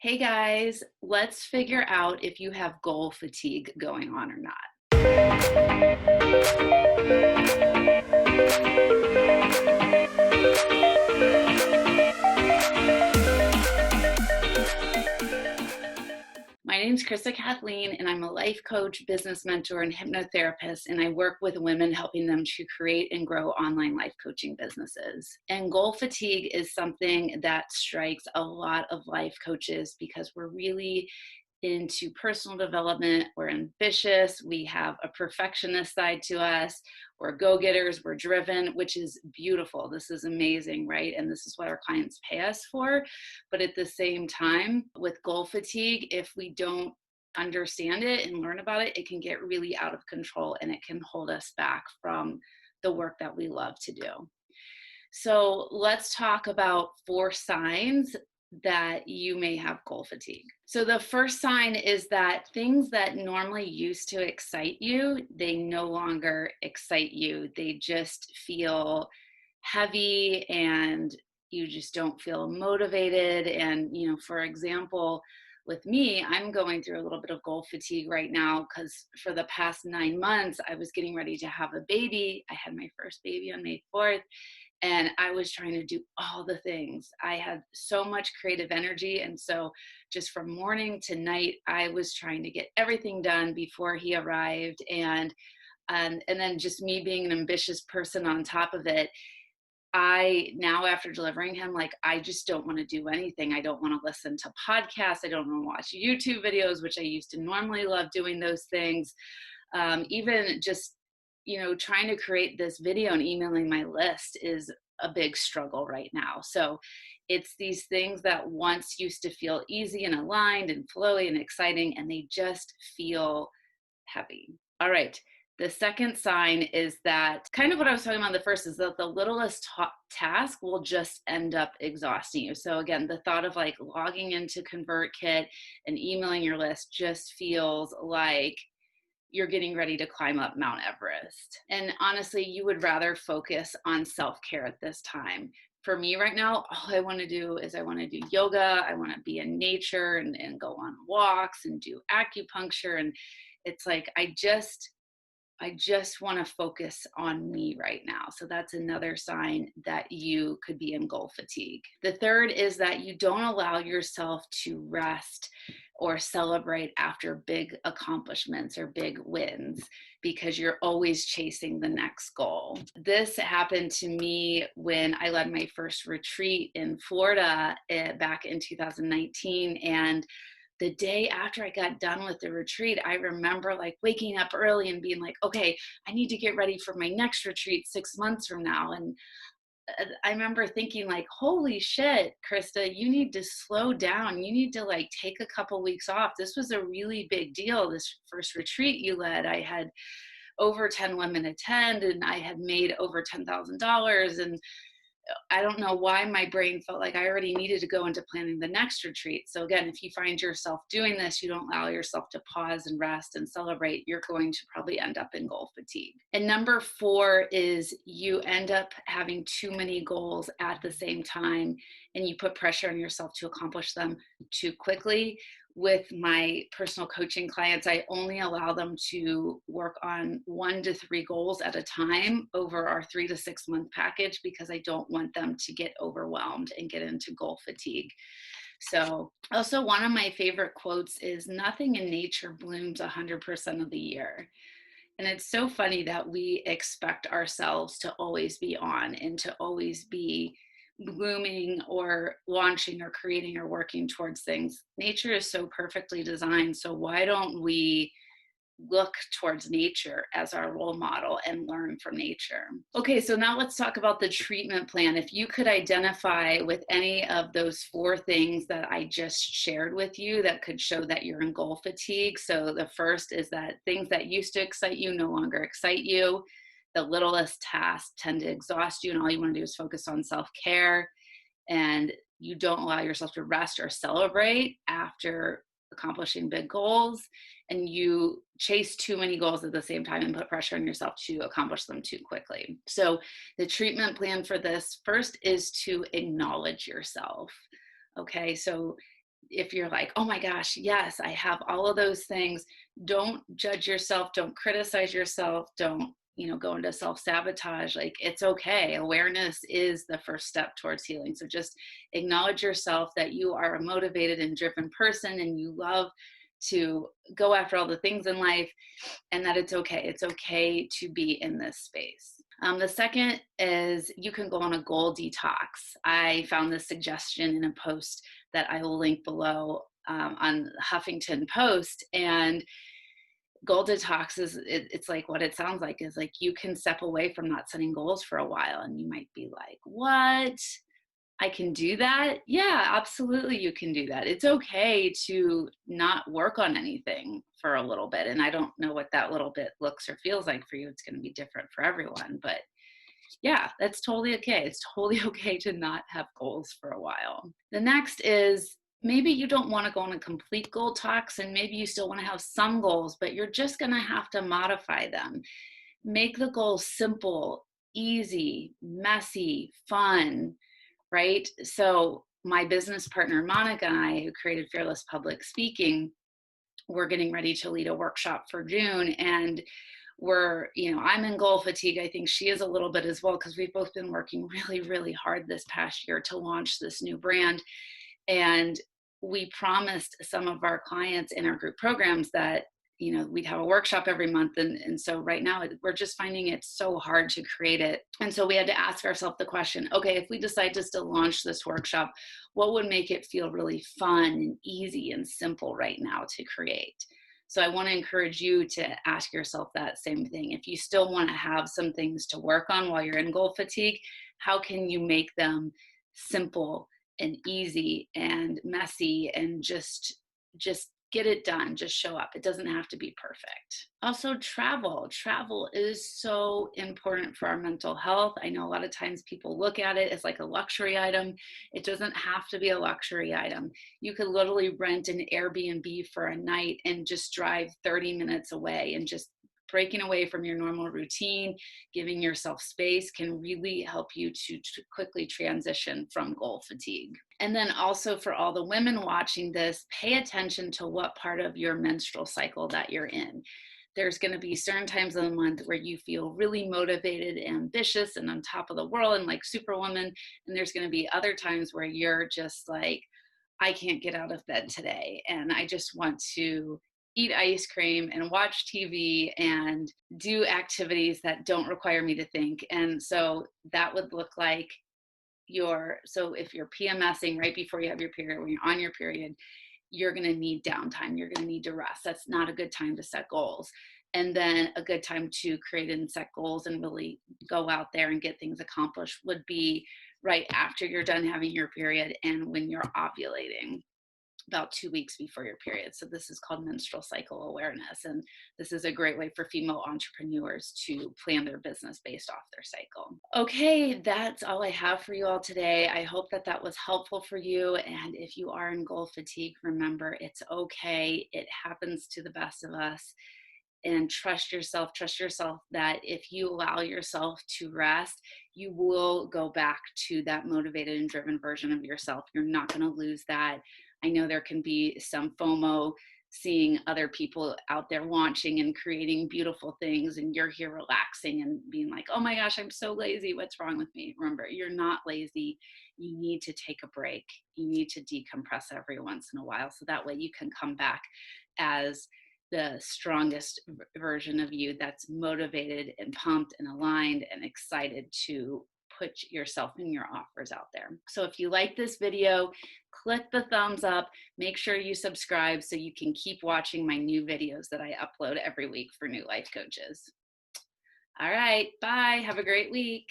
Hey guys, let's figure out if you have goal fatigue going on or not. My name is Krista Kathleen, and I'm a life coach, business mentor, and hypnotherapist, and I work with women helping them to create and grow online life coaching businesses. And goal fatigue is something that strikes a lot of life coaches because we're really into personal development. We're ambitious. We have a perfectionist side to us. We're go-getters. We're driven, which is beautiful. This is amazing, right? And this is what our clients pay us for. But at the same time, with goal fatigue, if we don't understand it and learn about it, it can get really out of control and it can hold us back from the work that we love to do. So let's talk about 4 signs that you may have goal fatigue. So the first sign is that things that normally used to excite you, they no longer excite you. They just feel heavy and you just don't feel motivated. And, for example, with me, I'm going through a little bit of goal fatigue right now because for the past 9 months, I was getting ready to have a baby. I had my first baby on May 4th. And I was trying to do all the things. I had so much creative energy. And so just from morning to night, I was trying to get everything done before he arrived. And then just me being an ambitious person on top of it, I now, after delivering him, like, I just don't want to do anything. I don't want to listen to podcasts. I don't want to watch YouTube videos, which I used to normally love doing those things. Even just trying to create this video and emailing my list is a big struggle right now. So it's these things that once used to feel easy and aligned and flowy and exciting, and they just feel heavy. All right. The second sign is that kind of what I was talking about the first is that the littlest task will just end up exhausting you. So again, the thought of like logging into ConvertKit and emailing your list just feels like you're getting ready to climb up Mount Everest. And honestly, you would rather focus on self-care at this time. For me right now, all I want to do is I want to do yoga. I want to be in nature and go on walks and do acupuncture. And it's like, I just want to focus on me right now. So that's another sign that you could be in goal fatigue. The third is that you don't allow yourself to rest or celebrate after big accomplishments or big wins because you're always chasing the next goal. This happened to me when I led my first retreat in Florida back in 2019. And the day after I got done with the retreat, I remember like waking up early and being like, okay, I need to get ready for my next retreat 6 months from now. And I remember thinking like, holy shit, Krista, you need to slow down. You need to like take a couple weeks off. This was a really big deal. This first retreat you led, I had over 10 women attend and I had made over $10,000. And I don't know why my brain felt like I already needed to go into planning the next retreat. So again, if you find yourself doing this, you don't allow yourself to pause and rest and celebrate, you're going to probably end up in goal fatigue. And number 4 is you end up having too many goals at the same time and you put pressure on yourself to accomplish them too quickly. With my personal coaching clients, I only allow them to work on 1 to 3 goals at a time over our 3 to 6 month package because I don't want them to get overwhelmed and get into goal fatigue. So also one of my favorite quotes is nothing in nature blooms 100% of the year. And it's so funny that we expect ourselves to always be on and to always be blooming or launching or creating or working towards things. Nature is so perfectly designed. So why don't we look towards nature as our role model and learn from nature? Okay, so now let's talk about the treatment plan. If you could identify with any of those 4 things that I just shared with you that could show that you're in goal fatigue. So the first is that things that used to excite you no longer excite you. The littlest tasks tend to exhaust you and all you want to do is focus on self-care, and you don't allow yourself to rest or celebrate after accomplishing big goals, and you chase too many goals at the same time and put pressure on yourself to accomplish them too quickly. So the treatment plan for this first is to acknowledge yourself. Okay, so if you're like, oh my gosh, yes, I have all of those things, don't judge yourself, don't criticize yourself, don't, go into self-sabotage. Like, it's okay. Awareness is the first step towards healing. So just acknowledge yourself that you are a motivated and driven person and you love to go after all the things in life, and that it's okay. It's okay to be in this space. The second is you can go on a goal detox. I found this suggestion in a post that I will link below on Huffington Post. And goal detox it's like what it sounds like, is like you can step away from not setting goals for a while. And you might be like, what? I can do that? Yeah, absolutely you can do that. It's okay to not work on anything for a little bit. And I don't know what that little bit looks or feels like for you. It's going to be different for everyone. But yeah, that's totally okay. It's totally okay to not have goals for a while. The next is maybe you don't want to go on a complete goal talks, and maybe you still want to have some goals, but you're just going to have to modify them. Make the goals simple, easy, messy, fun, right? So my business partner, Monica, and I, who created Fearless Public Speaking, we're getting ready to lead a workshop for June. And I'm in goal fatigue. I think she is a little bit as well, because we've both been working really, really hard this past year to launch this new brand. And we promised some of our clients in our group programs that, we'd have a workshop every month. And so right now we're just finding it so hard to create it. And so we had to ask ourselves the question, okay, if we decide to still launch this workshop, what would make it feel really fun and easy and simple right now to create? So I want to encourage you to ask yourself that same thing. If you still want to have some things to work on while you're in goal fatigue, how can you make them simple and easy and messy and just get it done, just show up. It doesn't have to be perfect. Also, travel. Travel is so important for our mental health. I know a lot of times people look at it as like a luxury item. It doesn't have to be a luxury item. You could literally rent an Airbnb for a night and just drive 30 minutes away, and just breaking away from your normal routine, giving yourself space can really help you to quickly transition from goal fatigue. And then also, for all the women watching this, pay attention to what part of your menstrual cycle that you're in. There's going to be certain times of the month where you feel really motivated, ambitious, and on top of the world and like superwoman. And there's going to be other times where you're just like, I can't get out of bed today, and I just want to eat ice cream and watch TV and do activities that don't require me to think. And so that would look like so if you're PMSing right before you have your period, when you're on your period, you're going to need downtime. You're going to need to rest. That's not a good time to set goals. And then a good time to create and set goals and really go out there and get things accomplished would be right after you're done having your period and when you're ovulating, about 2 weeks before your period. So this is called menstrual cycle awareness. And this is a great way for female entrepreneurs to plan their business based off their cycle. Okay, that's all I have for you all today. I hope that was helpful for you. And if you are in goal fatigue, remember, it's okay. It happens to the best of us. And trust yourself that if you allow yourself to rest, you will go back to that motivated and driven version of yourself. You're not going to lose that. I know there can be some FOMO seeing other people out there launching and creating beautiful things, and you're here relaxing and being like, oh my gosh, I'm so lazy. What's wrong with me? Remember, you're not lazy. You need to take a break. You need to decompress every once in a while, so that way you can come back as the strongest version of you that's motivated and pumped and aligned and excited to put yourself and your offers out there. So if you like this video, click the thumbs up, make sure you subscribe so you can keep watching my new videos that I upload every week for new life coaches. All right, bye. Have a great week.